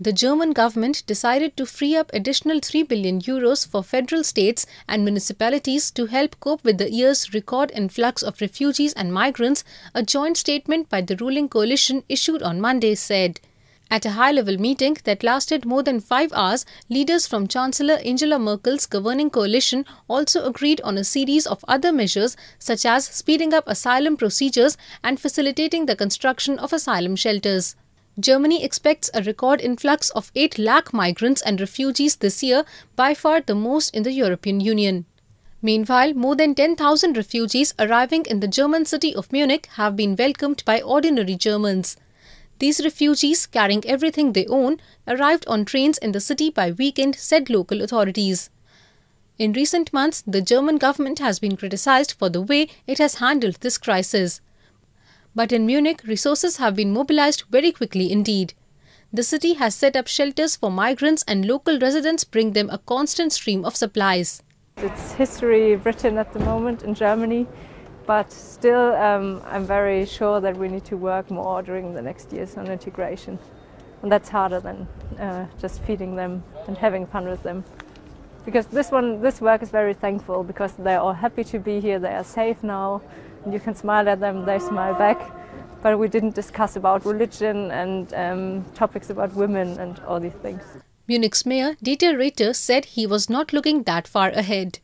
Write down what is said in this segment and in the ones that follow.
The German government decided to free up additional 3 billion euros for federal states and municipalities to help cope with the year's record influx of refugees and migrants, a joint statement by the ruling coalition issued on Monday said. At a high-level meeting that lasted more than 5 hours, leaders from Chancellor Angela Merkel's governing coalition also agreed on a series of other measures such as speeding up asylum procedures and facilitating the construction of asylum shelters. Germany expects a record influx of 8 lakh migrants and refugees this year, by far the most in the European Union. Meanwhile, more than 10,000 refugees arriving in the German city of Munich have been welcomed by ordinary Germans. These refugees, carrying everything they own, arrived on trains in the city by weekend, said local authorities. In recent months, the German government has been criticized for the way it has handled this crisis. But in Munich, resources have been mobilized very quickly indeed. The city has set up shelters for migrants and local residents bring them a constant stream of supplies. It's history written at the moment in Germany. But still, I'm very sure that we need to work more during the next years on integration. And that's harder than just feeding them and having fun with them. Because this work is very thankful because they're all happy to be here, they are safe now, and you can smile at them, they smile back. But we didn't discuss about religion and topics about women and all these things. Munich's mayor, Dieter Reiter, said he was not looking that far ahead.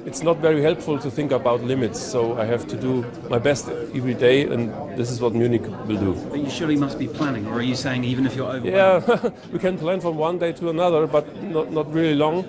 It's not very helpful to think about limits, so I have to do my best every day, and this is what Munich will do. But you surely must be planning, or are you saying even if you're overwhelmed? Yeah, we can plan from one day to another, but not really long.